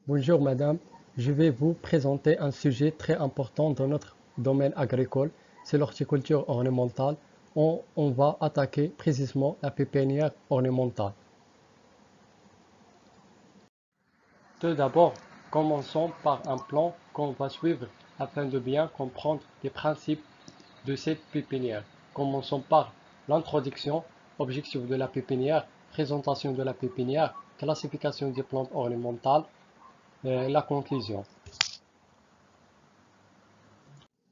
Bonjour madame, je vais vous présenter un sujet très important dans notre domaine agricole, c'est l'horticulture ornementale. On va attaquer précisément la pépinière ornementale. Tout d'abord, commençons par un plan qu'on va suivre afin de bien comprendre les principes de cette pépinière. Commençons par l'introduction, objectif de la pépinière, présentation de la pépinière, classification des plantes ornementales, la conclusion.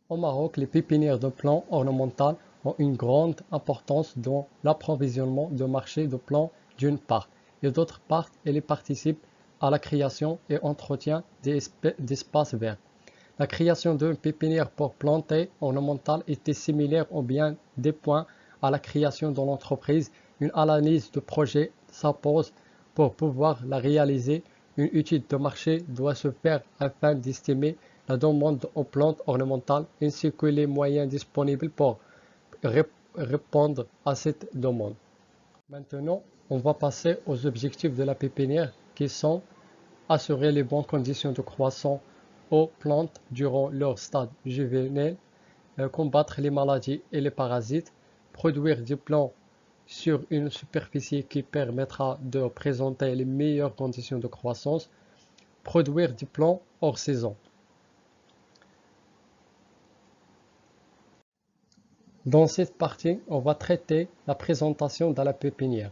Au Maroc, les pépinières de plantes ornementales ont une grande importance dans l'approvisionnement de marché de plantes d'une part, et d'autre part, elles participent à la création et entretien d'espaces verts. La création d'une pépinière pour planter ornementales était similaire ou bien des points à la création de l'entreprise. Une analyse de projet s'impose pour pouvoir la réaliser. Une étude de marché doit se faire afin d'estimer la demande aux plantes ornementales ainsi que les moyens disponibles pour répondre à cette demande. Maintenant, on va passer aux objectifs de la pépinière qui sont assurer les bonnes conditions de croissance aux plantes durant leur stade juvénile, combattre les maladies et les parasites, produire du plants sur une superficie qui permettra de présenter les meilleures conditions de croissance, produire du plants hors saison. Dans cette partie, on va traiter la présentation de la pépinière.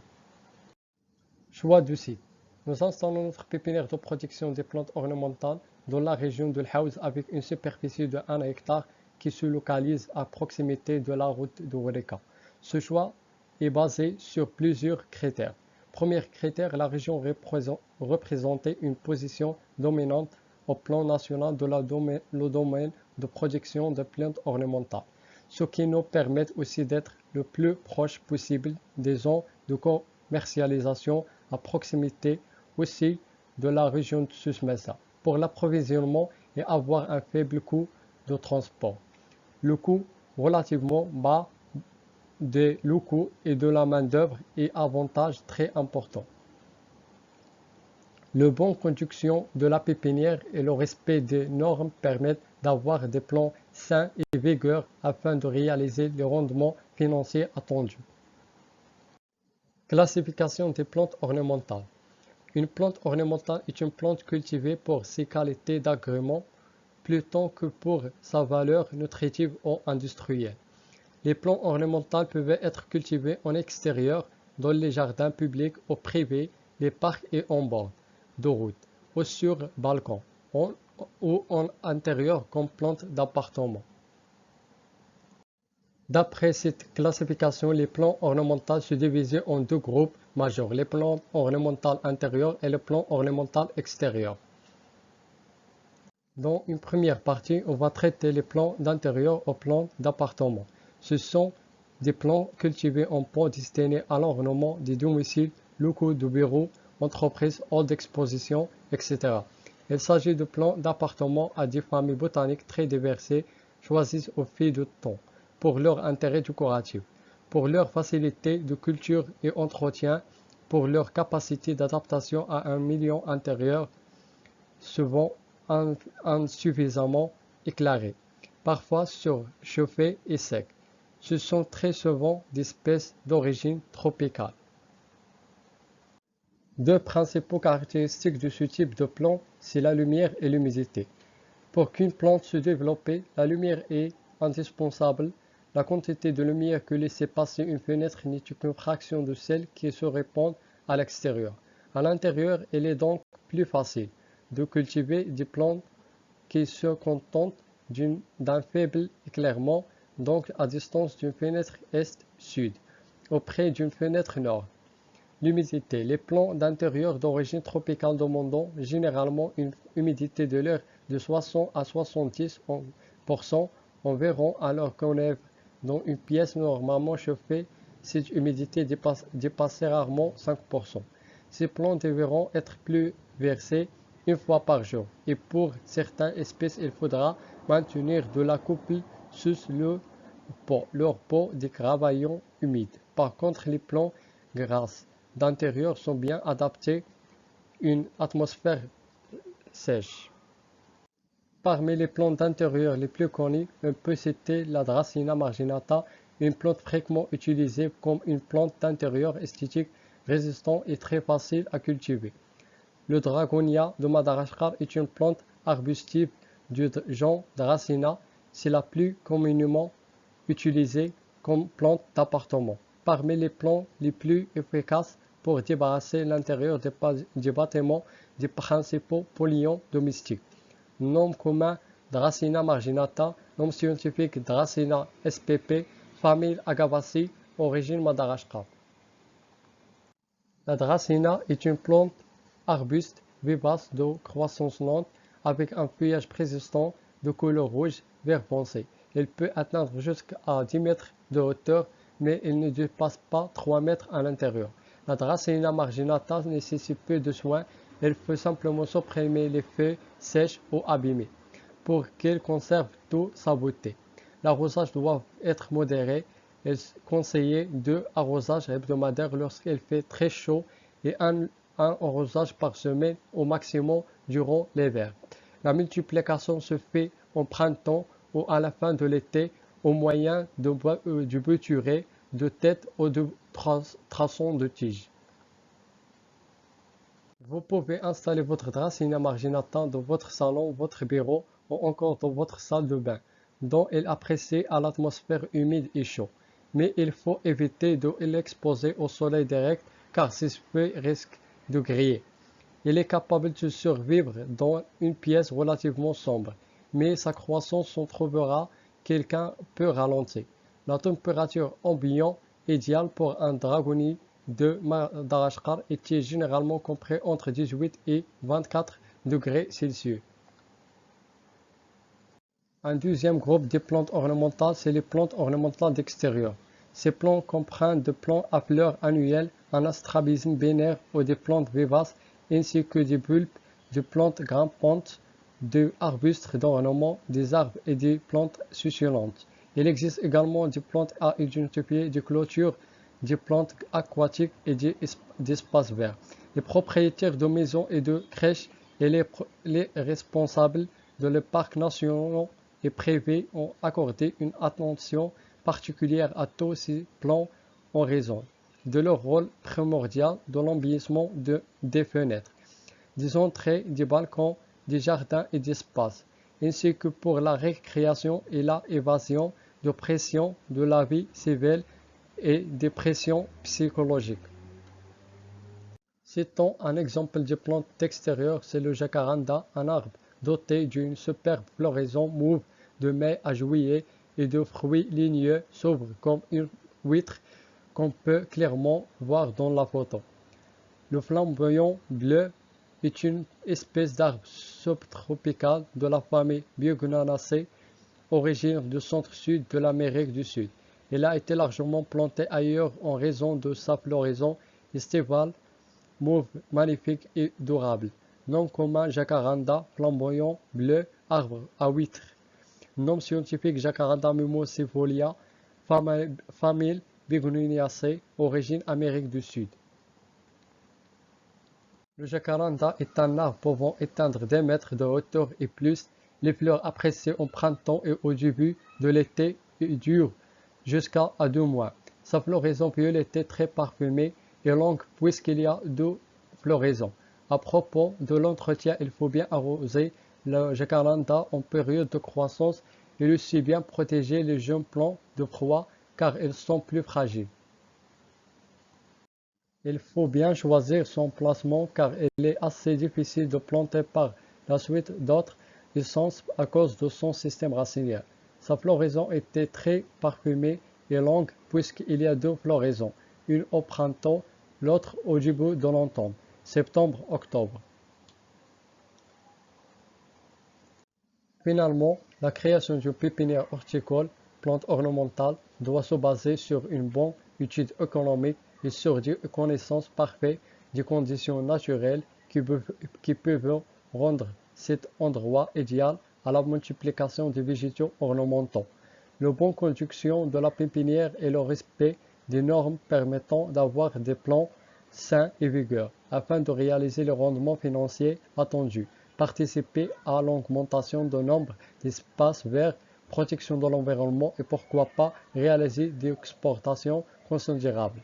Choix du site. Nous installons notre pépinière de production des plantes ornementales dans la région de l'Haouz avec une superficie de 1 hectare qui se localise à proximité de la route de Oureka. Ce choix est basé sur plusieurs critères. Premier critère, la région représentait une position dominante au plan national de le domaine de production de plantes ornementales, ce qui nous permet aussi d'être le plus proche possible des zones de commercialisation à proximité aussi de la région de Susmesa pour l'approvisionnement et avoir un faible coût de transport. Le coût relativement bas des locaux et de la main-d'œuvre est avantage très important. La bonne conduction de la pépinière et le respect des normes permettent d'avoir des plants sains et vigueurs afin de réaliser le rendement financier attendu. Classification des plantes ornementales. Une plante ornementale est une plante cultivée pour ses qualités d'agrément plutôt que pour sa valeur nutritive ou industrielle. Les plantes ornementales peuvent être cultivées en extérieur, dans les jardins publics ou privés, les parcs et en bord de route, ou sur balcon, ou en intérieur comme plantes d'appartement. D'après cette classification, les plantes ornementales se divisent en deux groupes majeurs, les plantes ornementales intérieures et les plantes ornementales extérieures. Dans une première partie, on va traiter les plants d'intérieur aux plants d'appartement. Ce sont des plants cultivés en pot destinés à l'ornement des domiciles, locaux de bureaux, entreprises, halls d'exposition, etc. Il s'agit de plants d'appartement à des familles botaniques très diverses, choisies au fil du temps, pour leur intérêt décoratif, pour leur facilité de culture et entretien, pour leur capacité d'adaptation à un milieu intérieur, souvent insuffisamment éclairé, parfois surchauffé et sec. Ce sont très souvent des espèces d'origine tropicale. Deux principaux caractéristiques de ce type de plante, c'est la lumière et l'humidité. Pour qu'une plante se développe, la lumière est indispensable. La quantité de lumière que laisse passer une fenêtre n'est qu'une fraction de celle qui se répand à l'extérieur. À l'intérieur, il est donc plus facile de cultiver des plantes qui se contentent d'un faible éclairement, donc à distance d'une fenêtre est-sud, auprès d'une fenêtre nord. L'humidité. Les plantes d'intérieur d'origine tropicale demandent généralement une humidité de l'air de 60 à 70% environ, alors qu'on est dans une pièce normalement chauffée, cette humidité dépasse rarement 5%. Ces plantes devront être plus versées une fois par jour, et pour certaines espèces, il faudra maintenir de la coupe sous leur peau des cravaillons humides. Par contre, les plantes grasses d'intérieur sont bien adaptés. Une atmosphère sèches. Parmi les plantes d'intérieur les plus connues, on peut citer la Dracæna marginata, une plante fréquemment utilisée comme une plante d'intérieur esthétique résistante et très facile à cultiver. Le Dragonia de Madagascar est une plante arbustive du genre Dracæna. C'est la plus communément utilisée comme plante d'appartement. Parmi les plantes les plus efficaces pour débarrasser l'intérieur des bâtiments des principaux polluants domestiques. Nom commun Dracæna marginata, nom scientifique Dracæna spp, famille Agavaceae, origine Madagascar. La Dracæna est une plante arbuste vivace de croissance lente avec un feuillage persistant de couleur rouge vert foncé. Elle peut atteindre jusqu'à 10 mètres de hauteur, mais elle ne dépasse pas 3 mètres à l'intérieur. La Dracæna marginata nécessite peu de soins. Elle faut simplement supprimer les feuilles sèches ou abîmées pour qu'elle conserve toute sa beauté. L'arrosage doit être modéré. Il est conseillé 2 arrosages hebdomadaires lorsqu'il fait très chaud et un arrosage par semaine au maximum durant l'hiver. La multiplication se fait en printemps ou à la fin de l'été au moyen du bouturé de tête ou de tronçons de tige. Vous pouvez installer votre Dracæna marginata dans votre salon, votre bureau ou encore dans votre salle de bain, dont elle apprécie à l'atmosphère humide et chaude. Mais il faut éviter de l'exposer au soleil direct car ses feuilles risquent de griller. Il est capable de survivre dans une pièce relativement sombre, mais sa croissance se trouvera quelqu'un peu ralentie. La température ambiante idéale pour un dragonie de Madagascar était généralement compris entre 18 et 24 degrés Celsius. Un deuxième groupe de plantes ornementales, c'est les plantes ornementales d'extérieur. Ces plantes comprennent des plantes à fleurs annuelles, un astrabisme binaire ou des plantes vivaces, ainsi que des bulbes, des plantes grimpantes, des arbustes d'ornement, des arbres et des plantes succulentes. Il existe également des plantes à identifier, des clôtures, des plantes aquatiques et des espaces verts. Les propriétaires de maisons et de crèches et les responsables de les parcs nationaux et privés ont accordé une attention particulière à tous ces plans en raison de leur rôle primordial dans l'embellissement des fenêtres, des entrées, des balcons, des jardins et des espaces, ainsi que pour la récréation et la évasion de pression de la vie civile et des pressions psychologiques. Citons un exemple de plante d'extérieur, c'est le jacaranda, un arbre doté d'une superbe floraison mauve de mai à juillet et de fruits ligneux sobres comme une huître qu'on peut clairement voir dans la photo. Le flamboyant bleu est une espèce d'arbre subtropical de la famille Bignonacées, originaire du centre-sud de l'Amérique du Sud. Il a été largement planté ailleurs en raison de sa floraison estivale, mauve, magnifique et durable. Nom commun jacaranda, flamboyant, bleu, arbre à huître. Nom scientifique Jacaranda mimosifolia, famille Bignoniaceae, origine Amérique du Sud. Le jacaranda est un arbre pouvant atteindre des mètres de hauteur et plus. Les fleurs appréciées au printemps et au début de l'été et durent jusqu'à 2 mois. Sa floraison violettée très parfumée est longue puisqu'il y a 2 floraisons. À propos de l'entretien, il faut bien arroser le jacaranda en période de croissance et aussi bien protéger les jeunes plants de froid car ils sont plus fragiles. Il faut bien choisir son placement car il est assez difficile de planter par la suite d'autres essences à cause de son système racinaire. Sa floraison était très parfumée et longue puisqu'il y a 2 floraisons, une au printemps, l'autre au début de l'automne, septembre-octobre. Finalement, la création d'une pépinière horticole, plante ornementale, doit se baser sur une bonne étude économique et sur des connaissances parfaites des conditions naturelles qui peuvent rendre cet endroit idéal à la multiplication des végétaux ornementaux. La bonne conduction de la pépinière et le respect des normes permettant d'avoir des plants sains et vigueurs afin de réaliser le rendement financier attendu. participer à l'augmentation du nombre d'espaces verts, protection de l'environnement et pourquoi pas réaliser des exportations considérables.